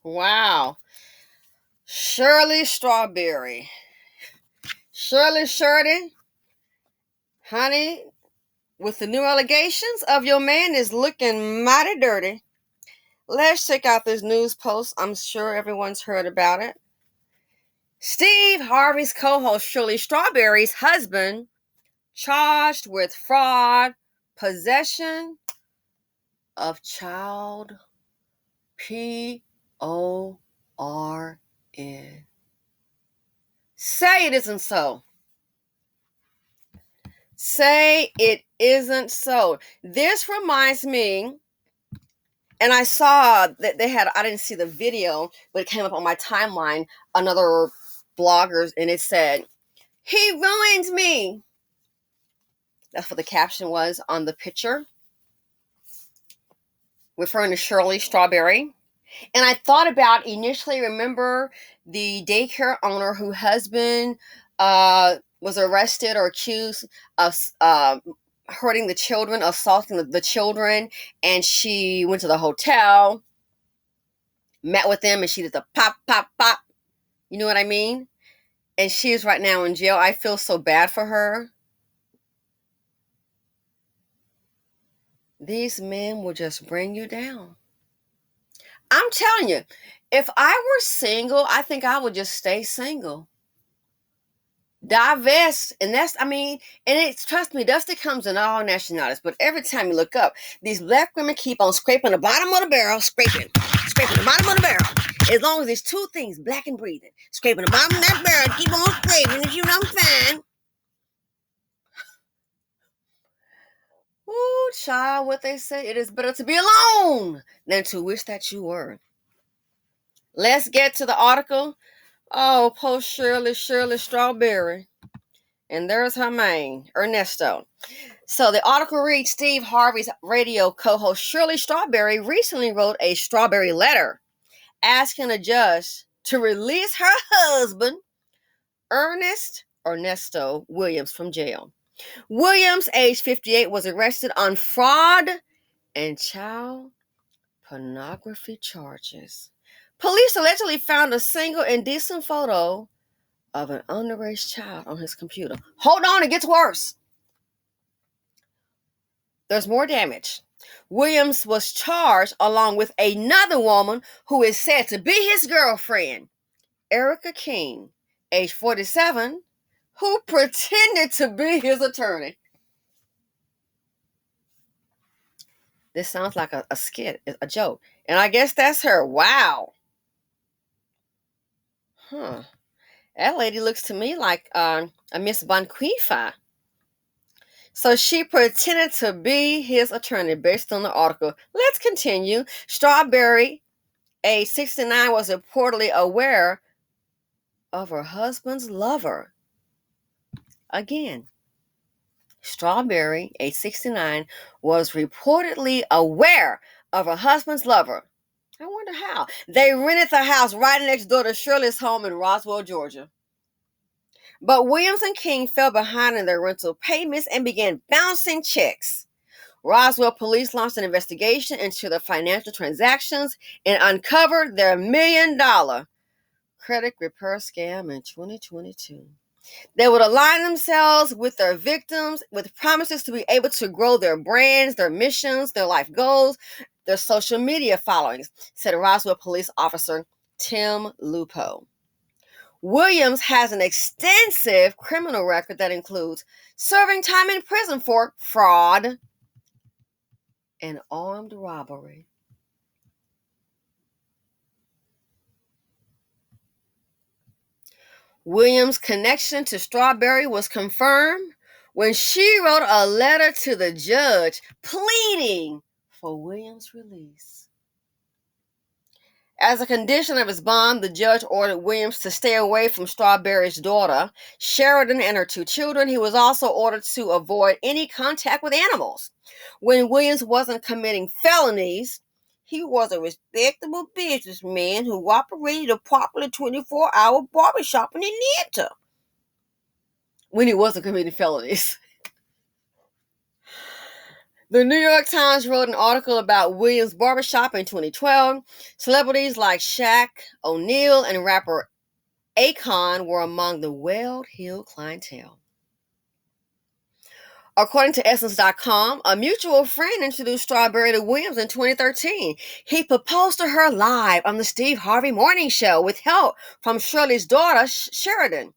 Wow. Shirley Strawberry. Shirley, honey, with the new allegations of your man is looking mighty dirty. Let's check out this news post. I'm sure everyone's heard about it. Steve Harvey's co-host Shirley Strawberry's husband charged with fraud, possession of child PORN. Say it isn't so. Say it isn't so. This reminds me, and I saw that I didn't see the video, but it came up on my timeline, another bloggers, and it said, "He ruined me." That's what the caption was on the picture, referring to Shirley Strawberry. And I thought about initially, remember the daycare owner whose husband was arrested or accused of hurting the children, assaulting the children, and she went to the hotel, met with them, and she did the pop, pop, pop. You know what I mean? And she is right now in jail. I feel so bad for her. These men will just bring you down. I'm telling you, if I were single, I think I would just stay single. Divest. And trust me, Dusty comes in all nationalities. But every time you look up, these black women keep on scraping the bottom of the barrel, scraping the bottom of the barrel. As long as there's two things, black and breathing. Scraping the bottom of that barrel, keep on scraping, if you know what I'm saying. Ooh, child, what they say, it is better to be alone than to wish that you were. Let's get to the article. Oh, poor Shirley Strawberry. And there's her man, Ernesto. So the article reads, Steve Harvey's radio co-host Shirley Strawberry recently wrote a strawberry letter asking a judge to release her husband, Ernesto Williams, from jail. Williams, age 58, was arrested on fraud and child pornography charges. Police allegedly found a single indecent photo of an underage child on his computer. Hold on, it gets worse. There's more damage. Williams was charged along with another woman who is said to be his girlfriend, Erica King, age 47, who pretended to be his attorney. This sounds like a skit, a joke. And I guess that's her. Wow. Huh. That lady looks to me like a Miss Bonquifa. So she pretended to be his attorney based on the article. Let's continue. Strawberry, age 69, was reportedly aware of her husband's lover. Again, Strawberry, age 69, was reportedly aware of her husband's lover. I wonder how. They rented the house right next door to Shirley's home in Roswell, Georgia. But Williams and King fell behind in their rental payments and began bouncing checks. Roswell police launched an investigation into the financial transactions and uncovered their $1 million credit repair scam in 2022. They would align themselves with their victims with promises to be able to grow their brands, their missions, their life goals, their social media followings, said Roswell police officer Tim Lupo. Williams has an extensive criminal record that includes serving time in prison for fraud and armed robbery. Williams' connection to Strawberry was confirmed when she wrote a letter to the judge pleading for Williams' release. As a condition of his bond, the judge ordered Williams to stay away from Strawberry's daughter, Sheridan, and her two children. He was also ordered to avoid any contact with animals. When Williams wasn't committing felonies, he was a respectable businessman who operated a popular 24-hour barbershop in Atlanta. When he wasn't committing felonies. The New York Times wrote an article about Williams' barbershop in 2012. Celebrities like Shaq O'Neal and rapper Akon were among the well-heeled clientele. According to Essence.com, a mutual friend introduced Strawberry to Williams in 2013. He proposed to her live on the Steve Harvey Morning Show with help from Shirley's daughter, Sheridan.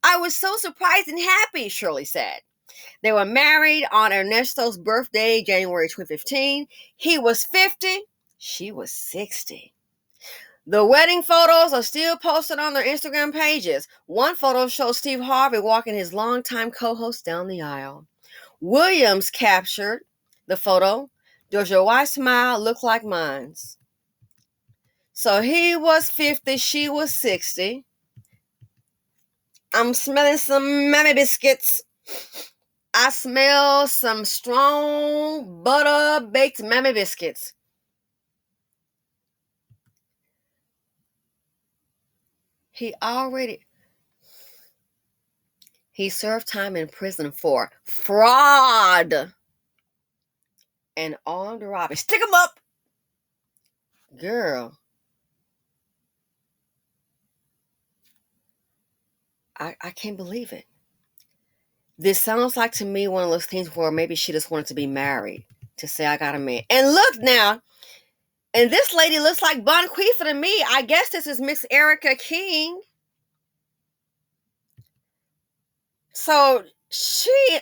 I was so surprised and happy, Shirley said. They were married on Ernesto's birthday, January 2015. He was 50, she was 60. The wedding photos are still posted on their Instagram pages. One photo shows Steve Harvey walking his longtime co-host down the aisle. Williams captured the photo. Does your wife's smile look like mine's? So he was 50, she was 60. I'm smelling some mammy biscuits. I smell some strong butter baked mammy biscuits. He served time in prison for fraud and armed robbery. Stick him up! Girl. I can't believe it. This sounds like to me one of those things where maybe she just wanted to be married to say I got a man. And look now, and this lady looks like Bonquifa to me. I guess this is Miss Erica King. So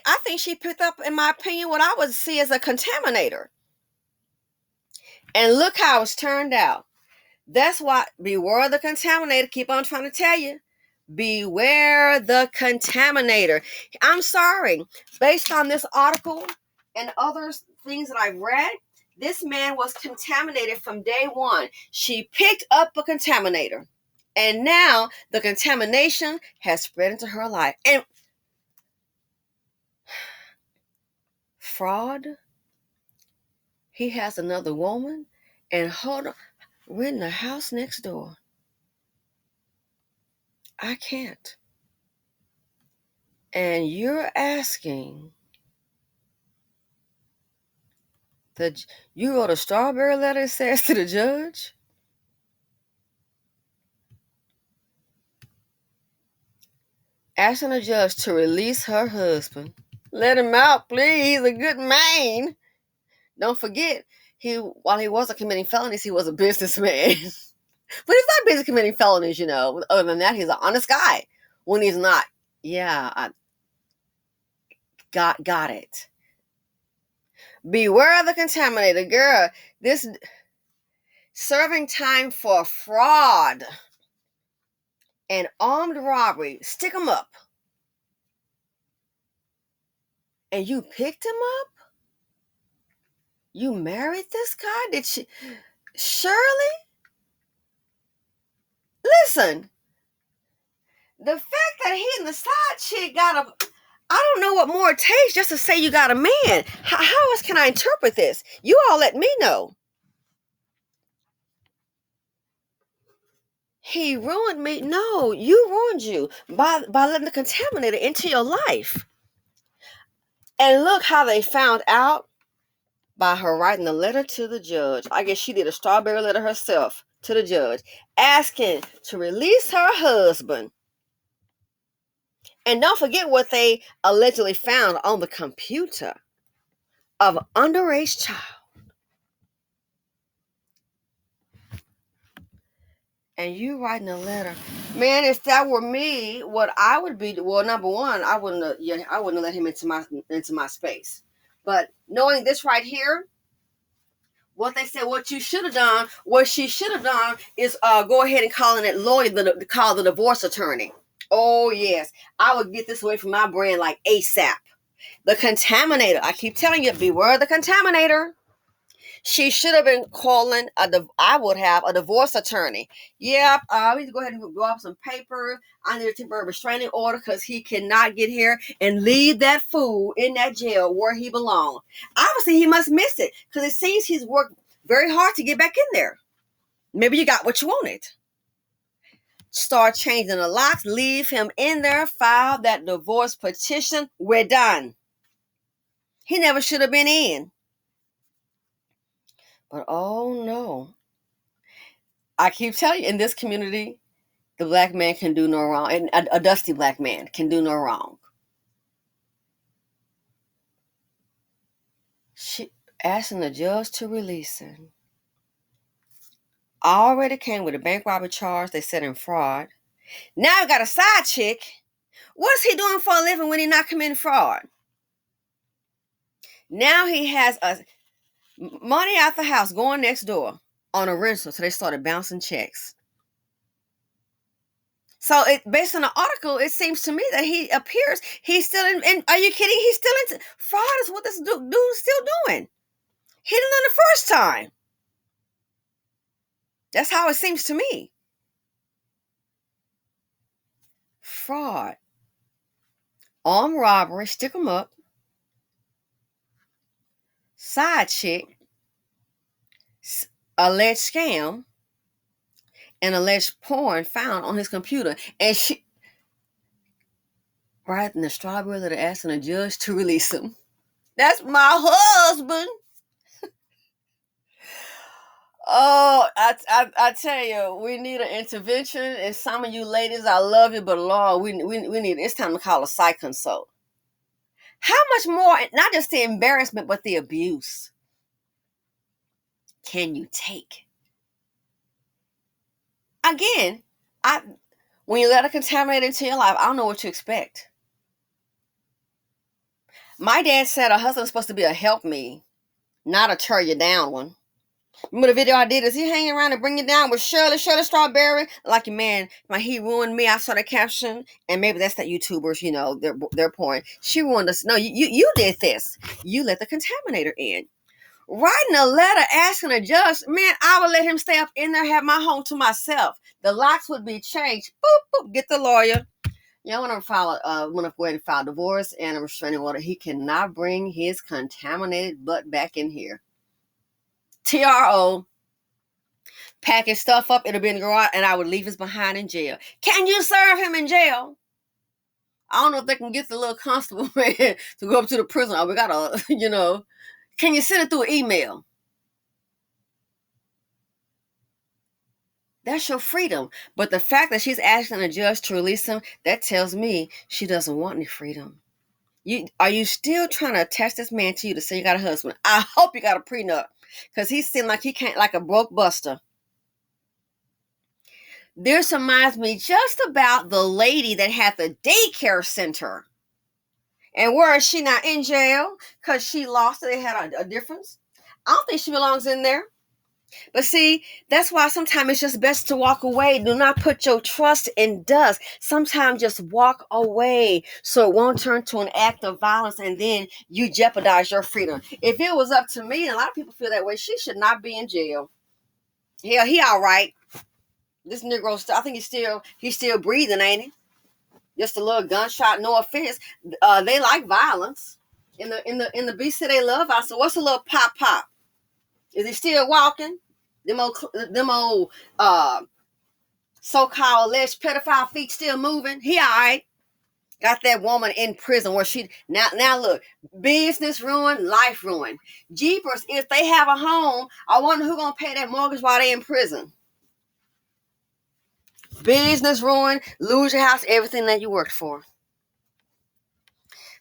I think she picked up, in my opinion, what I would see as a contaminator. And look how it's turned out. That's why, beware the contaminator. Keep on trying to tell you. Beware the contaminator. I'm sorry. Based on this article and other things that I've read, this man was contaminated from day one. She picked up a contaminator. And now the contamination has spread into her life. And fraud. He has another woman. And hold on. We're in the house next door. I can't. And you're asking you wrote a Strawberry letter, it says, to the judge? Asking the judge to release her husband. Let him out, please. He's a good man. Don't forget, while he wasn't committing felonies, he was a businessman. But he's not busy committing felonies, you know. Other than that, he's an honest guy. When he's not, yeah, I got it. Beware of the contaminator, girl. This serving time for fraud and armed robbery. Stick him up. And you picked him up? You married this guy? Did she? Shirley? Listen, the fact that he and the side chick got a... I don't know what more it takes just to say you got a man. How else can I interpret this? You all let me know. He ruined me. No, you ruined you by letting the contaminator into your life. And look how they found out, by her writing a letter to the judge. I guess she did a Strawberry letter herself to the judge, asking to release her husband. And don't forget what they allegedly found on the computer of an underage child. And you writing a letter. Man, if that were me, what I would be, well, number one, I wouldn't have let him into my space. But knowing this right here, what they said, what you should have done, what she should have done is go ahead and call in that lawyer, call the divorce attorney. Oh, yes. I would get this away from my brand like ASAP. The contaminator. I keep telling you, beware the contaminator. She should have been calling I would have a divorce attorney. Yeah, we need to go ahead and go off some papers. I need a temporary restraining order because he cannot get here and leave that fool in that jail where he belongs. Obviously, he must miss it because it seems he's worked very hard to get back in there. Maybe you got what you wanted. Start changing the locks. Leave him in there. File that divorce petition. We're done. He never should have been in. But oh no. I keep telling you, in this community, the black man can do no wrong. And a dusty black man can do no wrong. She asking the judge to release him. Already came with a bank robbery charge. They said in fraud. Now he got a side chick. What's he doing for a living when he not committing fraud? Now he has money out the house going next door on a rental. So they started bouncing checks. So based on the article, it seems to me that he appears he's still in. Are you kidding? He's still in fraud. Is what this dude's still doing. He didn't learn the first time. That's how it seems to me. Fraud, armed robbery, stick 'em up, side chick, alleged scam, and alleged porn found on his computer. And she, right in the strawberry letter asking the judge to release him. That's my husband. Oh, I tell you, we need an intervention. And some of you ladies, I love you, but Lord, we need. It's time to call a psych consult. How much more? Not just the embarrassment, but the abuse can you take? Again, when you let it contaminate into your life, I don't know what to expect. My dad said a husband's supposed to be a help me, not a tear you down one. Remember the video I did? Is he hanging around and bring you down with Shirley Strawberry? Like, man, he ruined me. I saw the caption, and maybe that's that YouTubers, their point. She ruined us. No, you did this. You let the contaminator in. Writing a letter asking a judge, man, I would let him stay up in there, have my home to myself. The locks would be changed. Boop, boop, get the lawyer. When I go ahead and file divorce and a restraining order, he cannot bring his contaminated butt back in here. TRO, pack his stuff up, it'll be in the garage, and I would leave his behind in jail. Can you serve him in jail? I don't know if they can get the little constable man to go up to the prison. Oh, we gotta, can you send it through an email? That's your freedom. But the fact that she's asking the judge to release him, that tells me she doesn't want any freedom. Are you still trying to attach this man to you to say you got a husband? I hope you got a prenup, because he seemed like he can't, like a broke buster. This reminds me just about the lady that had the daycare center. And where is she now? In jail because she lost it. They had a difference. I don't think she belongs in there. But see, that's why sometimes it's just best to walk away. Do not put your trust in dust. Sometimes just walk away so it won't turn to an act of violence and then you jeopardize your freedom. If it was up to me, and a lot of people feel that way, she should not be in jail. Yeah, he all right. This Negro, I think he's still breathing, ain't he? Just a little gunshot, no offense. They like violence. In the BC they love violence. So what's a little pop? Is he still walking? Them old so-called alleged pedophile feet still moving? He all right. Got that woman in prison where she now look, business ruined, life ruined. Jeepers, if they have a home, I wonder who's gonna pay that mortgage while they in prison. Business ruined, lose your house, everything that you worked for.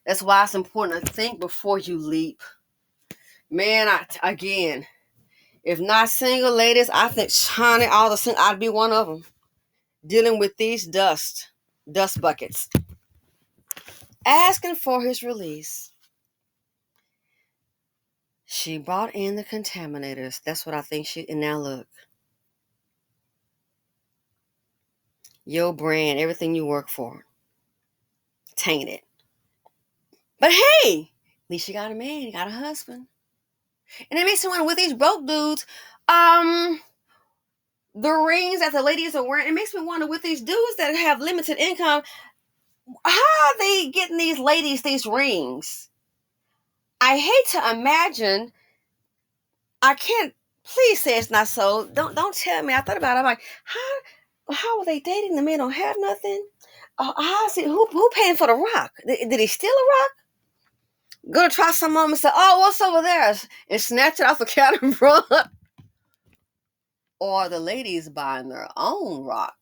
That's why it's important to think before you leap. Man, again, if not single ladies, I think, honey, all the single, I'd be one of them. Dealing with these dust buckets. Asking for his release. She brought in the contaminators. That's what I think and now look. Your brand, everything you work for. Tainted. But hey, at least you got a man, you got a husband. And it makes me wonder with these broke dudes, the rings that the ladies are wearing, it makes me wonder with these dudes that have limited income, how are they getting these ladies these rings? I hate to imagine. I can't. Please say it's not so. Don't tell me. I thought about it. I'm like, how are they dating? The men don't have nothing. How is it? Who paying for the rock? Did he steal a rock? Gonna try some of them and say, oh, what's over there? And snatch it off the counter and run. or the ladies buying their own rock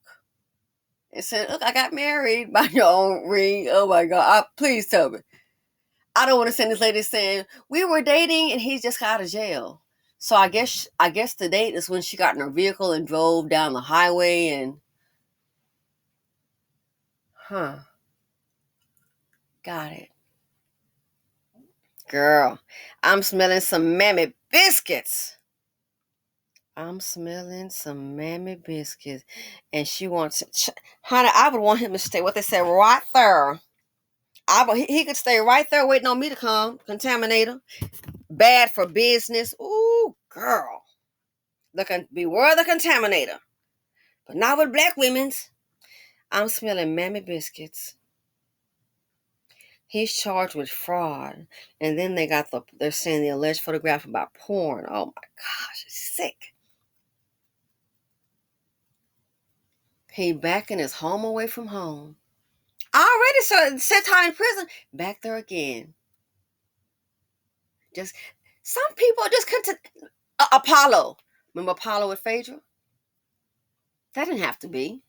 and saying, "Look, I got married by your own ring." Oh my God! Please tell me. I don't want to send this lady saying we were dating and he just got out of jail. So I guess the date is when she got in her vehicle and drove down the highway and got it. Girl, I'm smelling some mammy biscuits. I'm smelling some mammy biscuits. And she wants honey, I would want him to stay what they say right there. He could stay right there waiting on me to come. Contaminator. Bad for business. Ooh, girl. Beware the contaminator. But not with black women's. I'm smelling mammy biscuits. He's charged with fraud. And then they're saying the alleged photograph about porn. Oh my gosh, it's sick. He back in his home away from home. Already set time in prison. Back there again. Just some people just Apollo. Remember Apollo with Phaedra? That didn't have to be.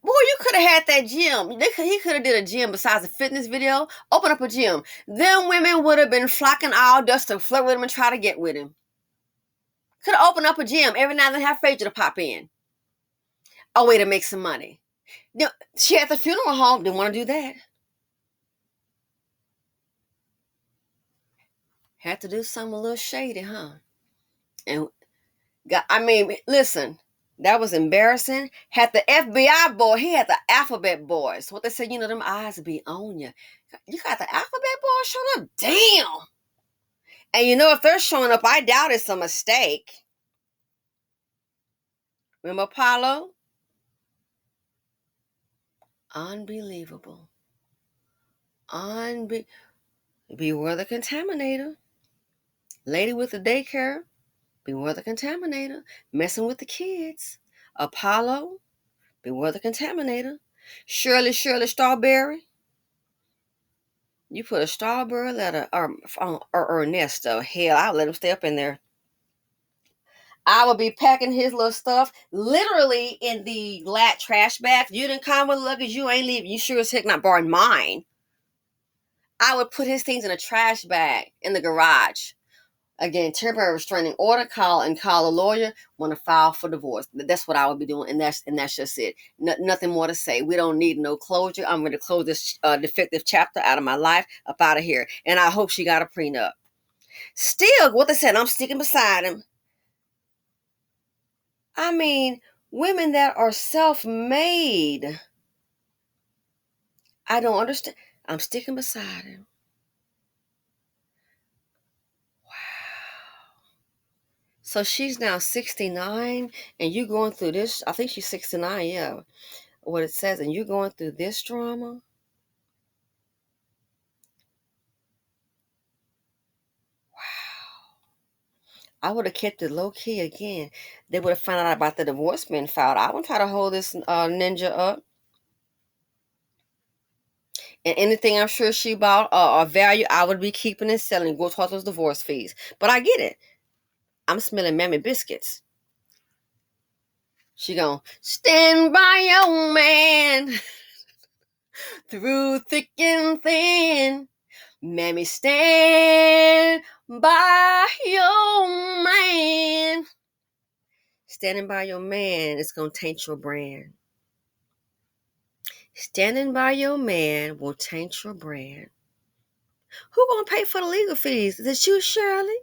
Boy, you could have had that gym. He could have did a gym besides a fitness video. Open up a gym. Them women would have been flocking all dust to flirt with him and try to get with him. Could have opened up a gym every now and then, have Phaedra to pop in. A way to make some money. She at the funeral home didn't want to do that. Had to do something a little shady, huh? And listen, that was embarrassing. Had the FBI boy, he had the alphabet boys. What they said, them eyes be on you. You got the alphabet boys showing up? Damn. And if they're showing up, I doubt it's a mistake. Remember Apollo? Unbelievable. Beware the contaminator. Lady with the daycare. Beware the contaminator. Messing with the kids. Apollo. Beware the contaminator. Shirley Strawberry. You put a strawberry letter or Ernesto. Hell, I'll let him stay up in there. I will be packing his little stuff literally in the lat trash bag. You didn't come with luggage, you ain't leaving. You sure as heck not borrowing mine. I would put his things in a trash bag in the garage. Again, temporary restraining order, call a lawyer, want to file for divorce. That's what I would be doing, and that's just it. Nothing more to say. We don't need no closure. I'm going to close this defective chapter out of my life, up out of here. And I hope she got a prenup. Still, what they said, I'm sticking beside him. Women that are self-made. I don't understand. I'm sticking beside him. So she's now 69 and you going through this. I think she's 69, yeah. What it says, and you're going through this drama. Wow. I would have kept it low key again. They would have found out about the divorce being filed. I wouldn't try to hold this ninja up. And anything I'm sure she bought or value, I would be keeping and selling. Go towards those divorce fees. But I get it. I'm smelling mammy biscuits. She gon' stand by your man through thick and thin. Mammy, stand by your man. Standing by your man is going to taint your brand. Standing by your man will taint your brand. Who going to pay for the legal fees? Is it you, Shirley?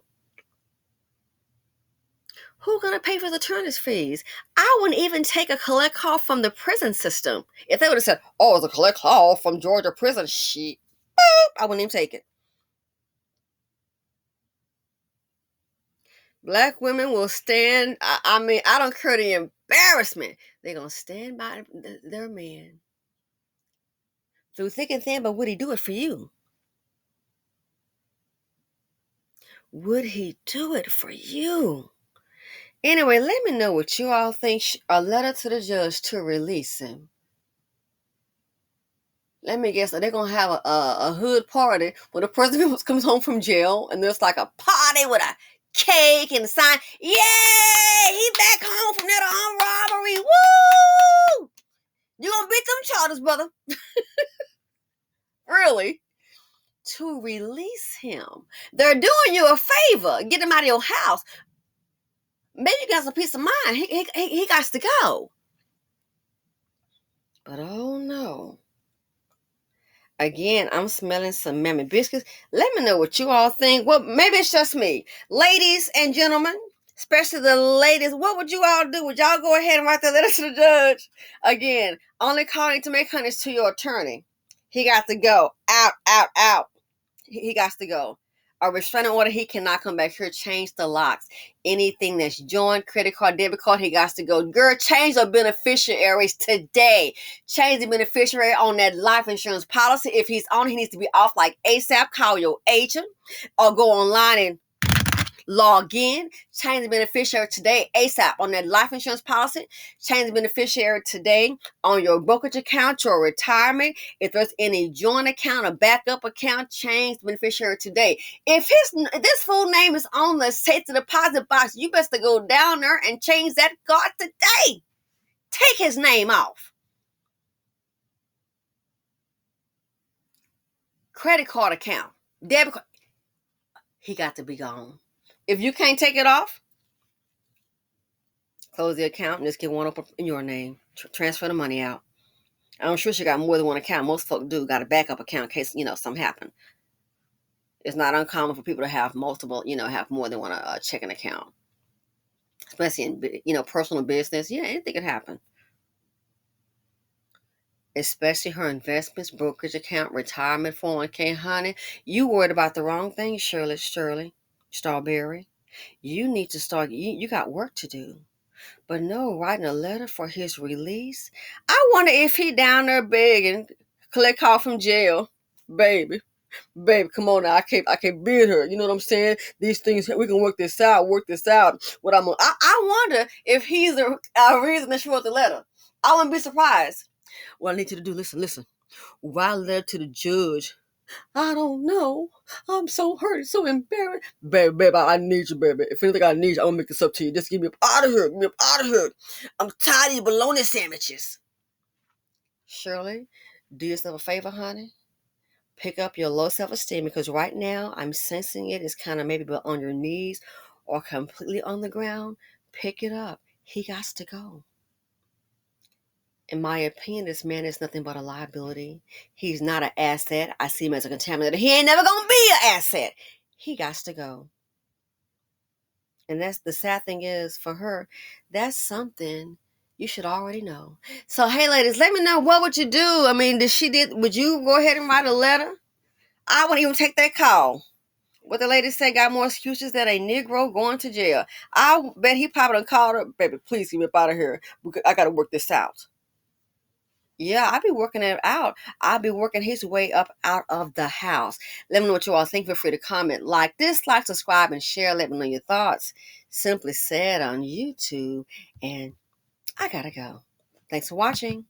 Who going to pay for the attorney's fees? I wouldn't even take a collect call from the prison system. If they would have said, oh, it's a collect call from Georgia prison, shit, boop, I wouldn't even take it. Black women will stand, I don't care the embarrassment. They're going to stand by their man. Through thick and thin, but would he do it for you? Would he do it for you? Anyway, let me know what you all think. A letter to the judge to release him. Let me guess, are they going to have a hood party when the president comes home from jail and there's like a party with a cake and sign. Yay! He back home from that armed robbery. Woo! You gonna beat them charges, brother. Really? To release him. They're doing you a favor. Get him out of your house. Maybe you got some peace of mind. He got to go. But oh no. Again, I'm smelling some mammy biscuits. Let me know what you all think. Well, maybe it's just me. Ladies and gentlemen, especially the ladies, what would you all do? Would y'all go ahead and write the letter to the judge? Again, only calling to make honeys to your attorney. He got to go. Out, out, out. He got to go. A restraining order, he cannot come back here. Change the locks. Anything that's joint, credit card, debit card, he got to go. Girl, change the beneficiaries today. Change the beneficiary on that life insurance policy. If he's on, he needs to be off like ASAP. Call your agent or go online and log in. Change the beneficiary today ASAP on that life insurance policy. Change the beneficiary today on your brokerage account, your retirement. If there's any joint account, a backup account, change the beneficiary today. If this full name is on the safety deposit box, you best to go down there and change that card today. Take his name off. Credit card account, debit card, he got to be gone. If you can't take it off, close the account and just get one up in your name. Transfer the money out. I'm sure she got more than one account. Most folks do got a backup account in case, something happened. It's not uncommon for people to have multiple, have more than one checking account. Especially in, personal business. Yeah, anything could happen. Especially her investments, brokerage account, retirement 401k, honey. You worried about the wrong thing, Shirley Strawberry. You need to start, you got work to do. But no, writing a letter for his release. I wonder if he down there begging, collect call from jail. Baby, come on now. I can't beat her. You know what I'm saying? These things, we can work this out. I wonder if he's the reason that she wrote the letter. I wouldn't be surprised. What I need you to do, listen. Write a letter to the judge. I don't know. I'm so hurt, so embarrassed. Baby, I need you, baby. If anything I need you, I'm gonna make this up to you. Just get me up out of here. Get me up out of here. I'm tired of your bologna sandwiches. Shirley, do yourself a favor, honey. Pick up your low self-esteem because right now I'm sensing it is kind of maybe on your knees or completely on the ground. Pick it up. He got to go. In my opinion, this man is nothing but a liability. He's not an asset. I see him as a contaminator. He ain't never going to be an asset. He got to go. And that's the sad thing is for her, that's something you should already know. So, hey, ladies, let me know, what would you do? I mean, would you go ahead and write a letter? I wouldn't even take that call. What the lady said got more excuses than a Negro going to jail. I bet he probably called her, baby, please get me up out of here. I got to work this out. Yeah, I'll be working it out. I'll be working his way up out of the house. Let me know what you all think. Feel free to comment, dislike, subscribe, and share. Let me know your thoughts. Simply Said on YouTube. And I gotta go. Thanks for watching.